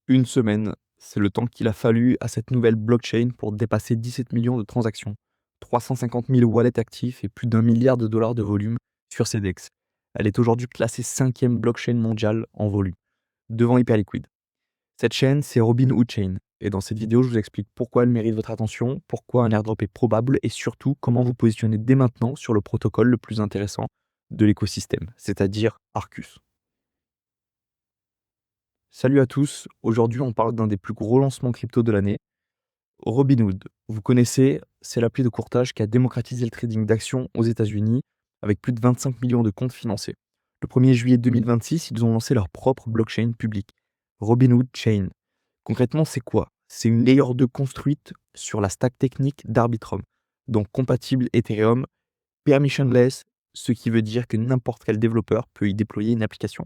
Une semaine, c'est le temps qu'il a fallu à cette nouvelle blockchain pour dépasser 17 millions de transactions, 350 000 wallets actifs et plus d'1 milliard de dollars de volume sur ses DEX. Elle est aujourd'hui classée 5e blockchain mondiale en volume, devant Hyperliquid. Cette chaîne, c'est Robinhood Chain. Et dans cette vidéo, je vous explique pourquoi elle mérite votre attention, pourquoi un airdrop est probable et surtout comment vous positionner dès maintenant sur le protocole le plus intéressant de l'écosystème, c'est-à-dire Arcus. Salut à tous, aujourd'hui on parle d'un des plus gros lancements crypto de l'année, Robinhood. Vous connaissez, c'est l'appli de courtage qui a démocratisé le trading d'actions aux États-Unis avec plus de 25 millions de comptes financés. Le 1er juillet 2026, ils ont lancé leur propre blockchain publique, Robinhood Chain. Concrètement, c'est quoi? C'est une layer 2 construite sur la stack technique d'Arbitrum, donc compatible Ethereum, permissionless, ce qui veut dire que n'importe quel développeur peut y déployer une application.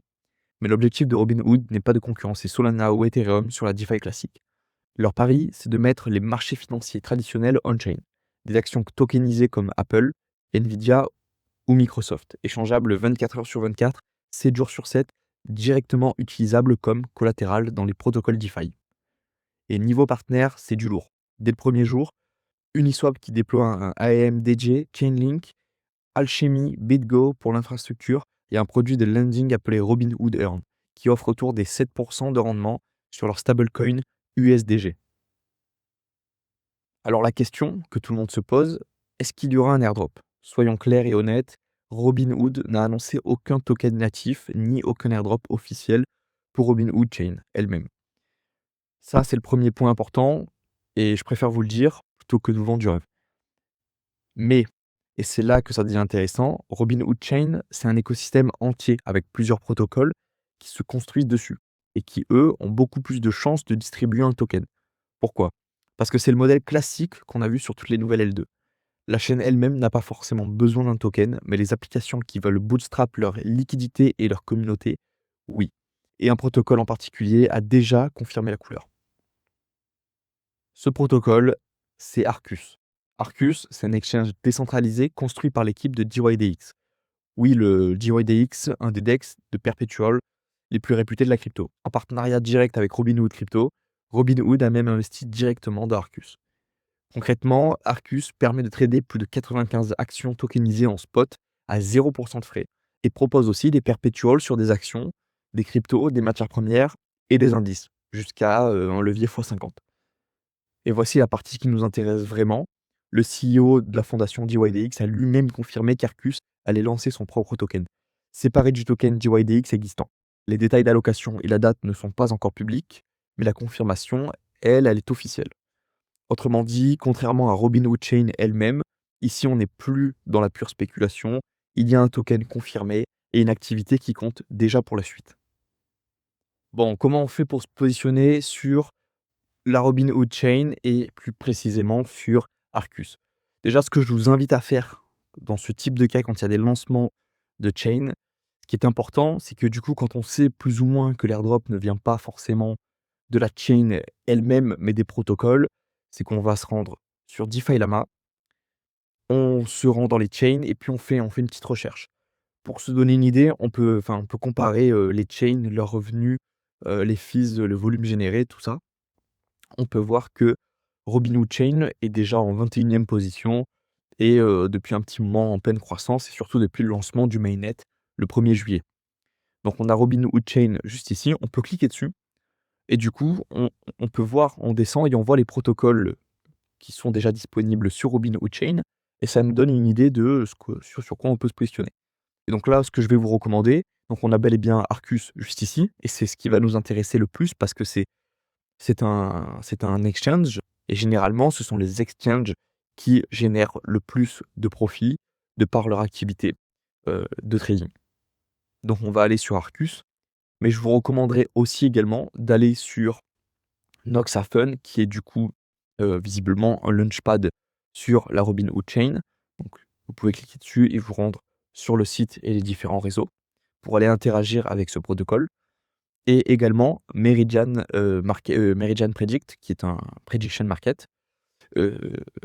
Mais l'objectif de Robinhood n'est pas de concurrencer Solana ou Ethereum sur la DeFi classique. Leur pari, c'est de mettre les marchés financiers traditionnels on-chain, des actions tokenisées comme Apple, Nvidia ou Microsoft, échangeables 24 heures sur 24, 7 jours sur 7, directement utilisables comme collatéral dans les protocoles DeFi. Et niveau partenaire, c'est du lourd. Dès le premier jour, Uniswap qui déploie un AMDJ, Chainlink, Alchemy, BitGo pour l'infrastructure et un produit de lending appelé Robinhood Earn, qui offre autour des 7% de rendement sur leur stablecoin USDG. Alors la question que tout le monde se pose, est-ce qu'il y aura un airdrop? Soyons clairs et honnêtes, Robinhood n'a annoncé aucun token natif ni aucun airdrop officiel pour Robinhood Chain elle-même. Ça, c'est le premier point important et je préfère vous le dire plutôt que de vous vendre du rêve. Mais, et c'est là que ça devient intéressant, Robinhood Chain, c'est un écosystème entier avec plusieurs protocoles qui se construisent dessus et qui, eux, ont beaucoup plus de chances de distribuer un token. Pourquoi? Parce que c'est le modèle classique qu'on a vu sur toutes les nouvelles L2. La chaîne elle-même n'a pas forcément besoin d'un token, mais les applications qui veulent bootstrap leur liquidité et leur communauté, oui. Et un protocole en particulier a déjà confirmé la couleur. Ce protocole, c'est Arcus. Arcus, c'est un exchange décentralisé construit par l'équipe de DYDX. Oui, le DYDX, un des DEX de Perpetual les plus réputés de la crypto. En partenariat direct avec Robinhood Crypto, Robinhood a même investi directement dans Arcus. Concrètement, Arcus permet de trader plus de 95 actions tokenisées en spot à 0% de frais et propose aussi des perpetuals sur des actions, des cryptos, des matières premières et des indices, jusqu'à un levier x50. Et voici la partie qui nous intéresse vraiment. Le CEO de la fondation DYDX a lui-même confirmé qu'Arcus allait lancer son propre token, séparé du token DYDX existant. Les détails d'allocation et la date ne sont pas encore publics, mais la confirmation, elle est officielle. Autrement dit, contrairement à Robinhood Chain elle-même, ici on n'est plus dans la pure spéculation, il y a un token confirmé et une activité qui compte déjà pour la suite. Bon, comment on fait pour se positionner sur la Robinhood Chain et plus précisément sur Arcus? Déjà, ce que je vous invite à faire dans ce type de cas quand il y a des lancements de chain, ce qui est important, c'est que du coup, quand on sait plus ou moins que l'airdrop ne vient pas forcément de la chain elle-même, mais des protocoles, c'est qu'on va se rendre sur DeFi Lama, on se rend dans les chains et puis on fait une petite recherche. Pour se donner une idée, on peut comparer les chains, leurs revenus, les fees, le volume généré, tout ça. On peut voir que Robinhood Chain est déjà en 21e position et depuis un petit moment en pleine croissance et surtout depuis le lancement du mainnet le 1er juillet. Donc on a Robinhood Chain juste ici, on peut cliquer dessus et du coup on peut voir, on descend et on voit les protocoles qui sont déjà disponibles sur Robinhood Chain et ça nous donne une idée de sur quoi on peut se positionner. Et donc là, ce que je vais vous recommander, donc on a bel et bien Arcus juste ici et c'est ce qui va nous intéresser le plus parce que c'est un exchange et généralement, ce sont les exchanges qui génèrent le plus de profits de par leur activité, de trading. Donc on va aller sur Arcus, mais je vous recommanderais aussi également d'aller sur Noxafun qui est du coup, visiblement un launchpad sur la Robinhood Chain. Donc vous pouvez cliquer dessus et vous rendre sur le site et les différents réseaux pour aller interagir avec ce protocole. Et également Meridian Predict, qui est un prediction market. Heu,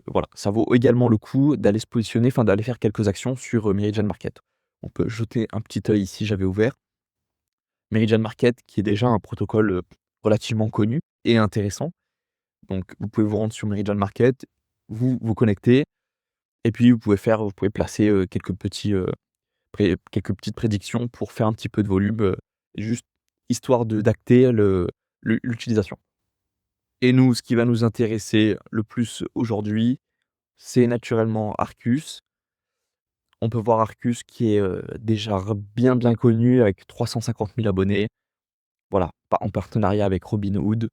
voilà, ça vaut également le coup d'aller se positionner, d'aller faire quelques actions sur, Meridian Market. On peut jeter un petit œil ici, j'avais ouvert. Meridian Market qui est déjà un protocole, relativement connu et intéressant. Donc vous pouvez vous rendre sur Meridian Market, vous connecter et puis vous pouvez placer, quelques petites prédictions pour faire un petit peu de volume, juste histoire d'acter l'utilisation. Et nous, ce qui va nous intéresser le plus aujourd'hui, c'est naturellement Arcus. On peut voir Arcus qui est, déjà bien connu avec 350 000 abonnés. Voilà, en partenariat avec Robinhood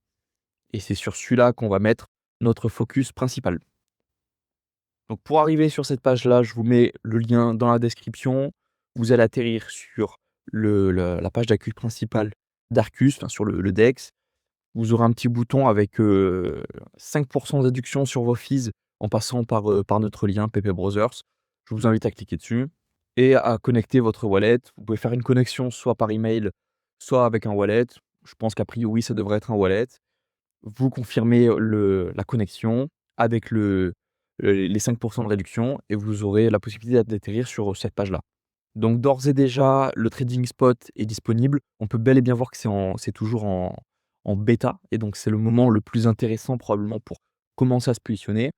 et c'est sur celui-là qu'on va mettre notre focus principal. Donc pour arriver sur cette page-là, je vous mets le lien dans la description. Vous allez atterrir sur la page d'accueil principale d'Arcus, enfin sur le DEX. Vous aurez un petit bouton avec 5% de réduction sur vos fees en passant par notre lien PP Brothers. Je vous invite à cliquer dessus et à connecter votre wallet. Vous pouvez faire une connexion soit par email, soit avec un wallet. Je pense qu'a priori, ça devrait être un wallet. Vous confirmez la connexion avec les 5% de réduction et vous aurez la possibilité d'atterrir sur cette page-là. Donc d'ores et déjà, le trading spot est disponible. On peut bel et bien voir que c'est toujours en bêta et donc c'est le moment le plus intéressant probablement pour commencer à se positionner.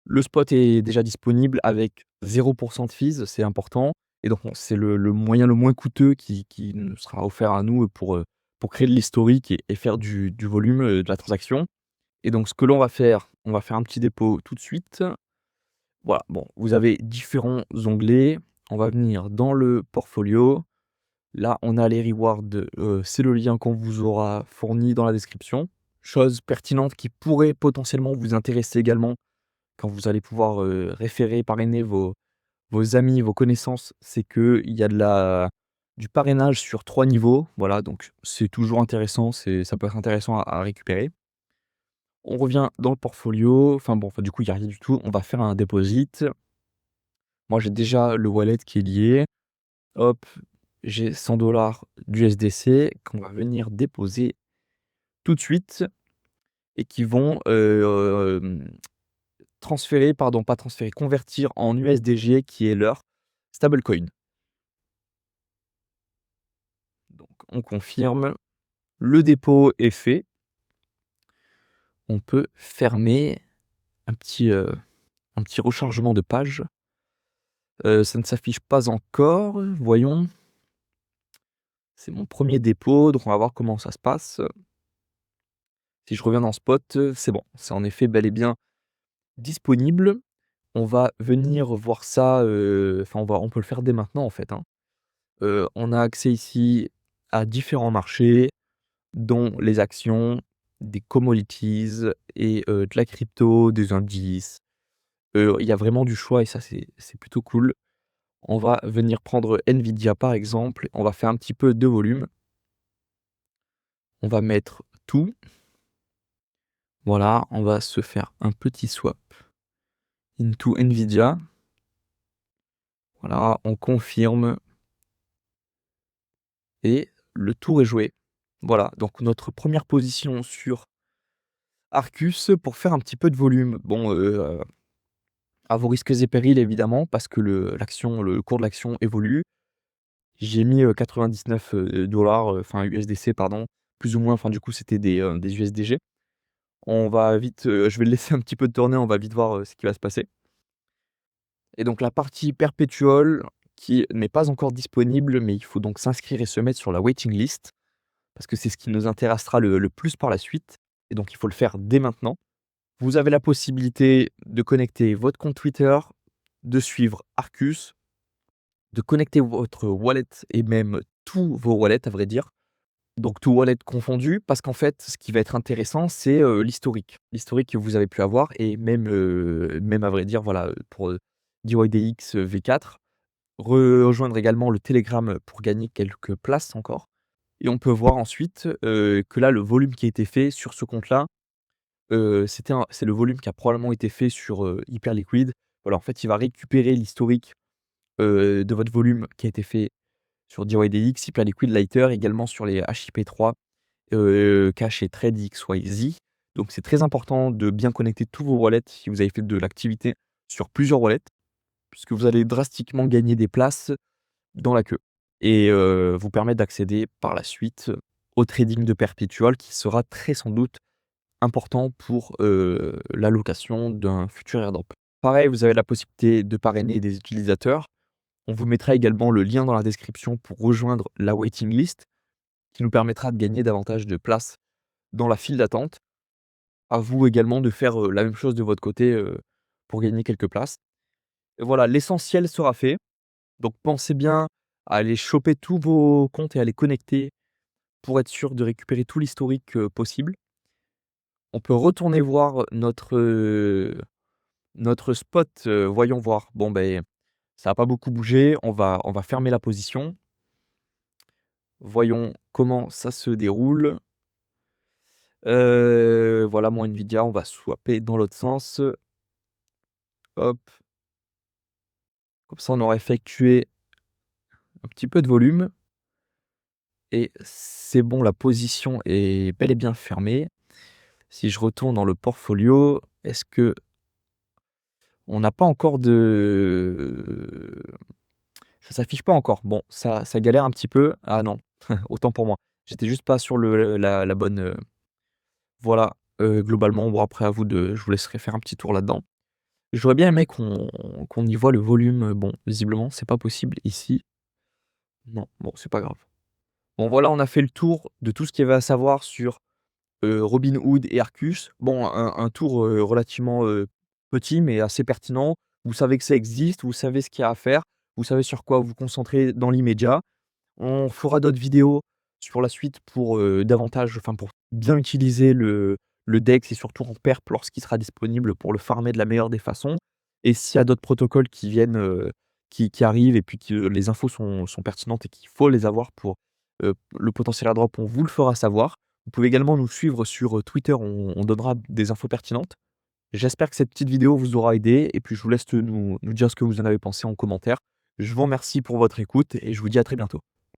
Le spot est déjà disponible avec 0% de fees, c'est important et donc c'est le moyen le moins coûteux qui nous sera offert à nous pour créer de l'historique et faire du volume, de la transaction. Et donc ce que l'on va faire, on va faire un petit dépôt tout de suite. Voilà, bon, vous avez différents onglets. On va venir dans le portfolio. Là, on a les rewards, c'est le lien qu'on vous aura fourni dans la description. Chose pertinente qui pourrait potentiellement vous intéresser également quand vous allez pouvoir, référer, parrainer vos amis, vos connaissances, c'est qu'il y a du parrainage sur 3 niveaux. Voilà, donc c'est toujours intéressant, ça peut être intéressant à récupérer. On revient dans le portfolio, du coup, il y a rien du tout. On va faire un deposit. Moi, j'ai déjà le wallet qui est lié. Hop, j'ai 100 d'USDC qu'on va venir déposer tout de suite et qui vont, convertir en USDG qui est leur stablecoin. Donc on confirme, le dépôt est fait. On peut fermer un petit rechargement de page. Ça ne s'affiche pas encore, voyons. C'est mon premier dépôt, donc on va voir comment ça se passe. Si je reviens dans Spot, c'est bon, c'est en effet bel et bien disponible. On va venir voir ça, on peut le faire dès maintenant en fait, hein. On a accès ici à différents marchés, dont les actions, des commodities et de la crypto, des indices. Il y a vraiment du choix et ça c'est plutôt cool. On va venir prendre Nvidia par exemple, on va faire un petit peu de volume. On va mettre tout. Voilà, on va se faire un petit swap into Nvidia. Voilà, on confirme et le tour est joué. Voilà, donc notre première position sur Arcus pour faire un petit peu de volume. Bon, à vos risques et périls évidemment, parce que le cours de l'action évolue. J'ai mis 99 USDC pardon, plus ou moins, du coup c'était des USDG. On va vite, je vais le laisser un petit peu tourner, on va vite voir ce qui va se passer. Et donc la partie perpetual qui n'est pas encore disponible, mais il faut donc s'inscrire et se mettre sur la waiting list, parce que c'est ce qui nous intéressera le plus par la suite. Et donc il faut le faire dès maintenant. Vous avez la possibilité de connecter votre compte Twitter, de suivre Arcus, de connecter votre wallet et même tous vos wallets à vrai dire. Donc tout wallet confondu, parce qu'en fait, ce qui va être intéressant, c'est l'historique. L'historique que vous avez pu avoir et même à vrai dire, voilà, pour DYDX V4, rejoindre également le Telegram pour gagner quelques places encore. Et on peut voir ensuite que là, le volume qui a été fait sur ce compte-là, c'est le volume qui a probablement été fait sur Hyperliquid. Voilà, en fait, il va récupérer l'historique de votre volume qui a été fait sur DYDX, Hyperliquid, Lighter, également sur les HIP3, Cash et Trade XYZ. Donc c'est très important de bien connecter tous vos wallets si vous avez fait de l'activité sur plusieurs wallets, puisque vous allez drastiquement gagner des places dans la queue et vous permettre d'accéder par la suite au trading de perpétual qui sera très sans doute important pour, l'allocation d'un futur airdrop. Pareil, vous avez la possibilité de parrainer des utilisateurs. On vous mettra également le lien dans la description pour rejoindre la waiting list, qui nous permettra de gagner davantage de place dans la file d'attente. À vous également de faire, la même chose de votre côté, pour gagner quelques places. Et voilà, l'essentiel sera fait. Donc pensez bien à aller choper tous vos comptes et à les connecter pour être sûr de récupérer tout l'historique, possible. On peut retourner voir notre spot, voyons voir. Bon, ben, ça a pas beaucoup bougé. On va fermer la position. Voyons comment ça se déroule. Voilà mon Nvidia, on va swapper dans l'autre sens. Hop, comme ça on aura effectué un petit peu de volume et c'est bon, la position est bel et bien fermée. Si je retourne dans le portfolio, est-ce que on n'a pas encore de ça s'affiche pas encore. Bon, ça galère un petit peu. Ah non, autant pour moi. J'étais juste pas sur la bonne, voilà, globalement, bon après à vous de je vous laisserai faire un petit tour là-dedans. J'aurais bien aimé qu'on y voit le volume, bon, visiblement, c'est pas possible ici. Non, bon, c'est pas grave. Bon, voilà, on a fait le tour de tout ce qu'il y avait à savoir sur, Robinhood et Arcus. Bon, un tour, relativement, petit, mais assez pertinent. Vous savez que ça existe, vous savez ce qu'il y a à faire, vous savez sur quoi vous concentrer dans l'immédiat. On fera d'autres vidéos sur la suite pour, davantage enfin, pour bien utiliser le DEX et surtout en perp lorsqu'il sera disponible pour le farmer de la meilleure des façons. Et s'il y a d'autres protocoles qui viennent, qui arrivent et puis que les infos sont pertinentes et qu'il faut les avoir pour, le potentiel airdrop, on vous le fera savoir. Vous pouvez également nous suivre sur, Twitter, on donnera des infos pertinentes. J'espère que cette petite vidéo vous aura aidé et puis je vous laisse nous dire ce que vous en avez pensé en commentaire. Je vous remercie pour votre écoute et je vous dis à très bientôt.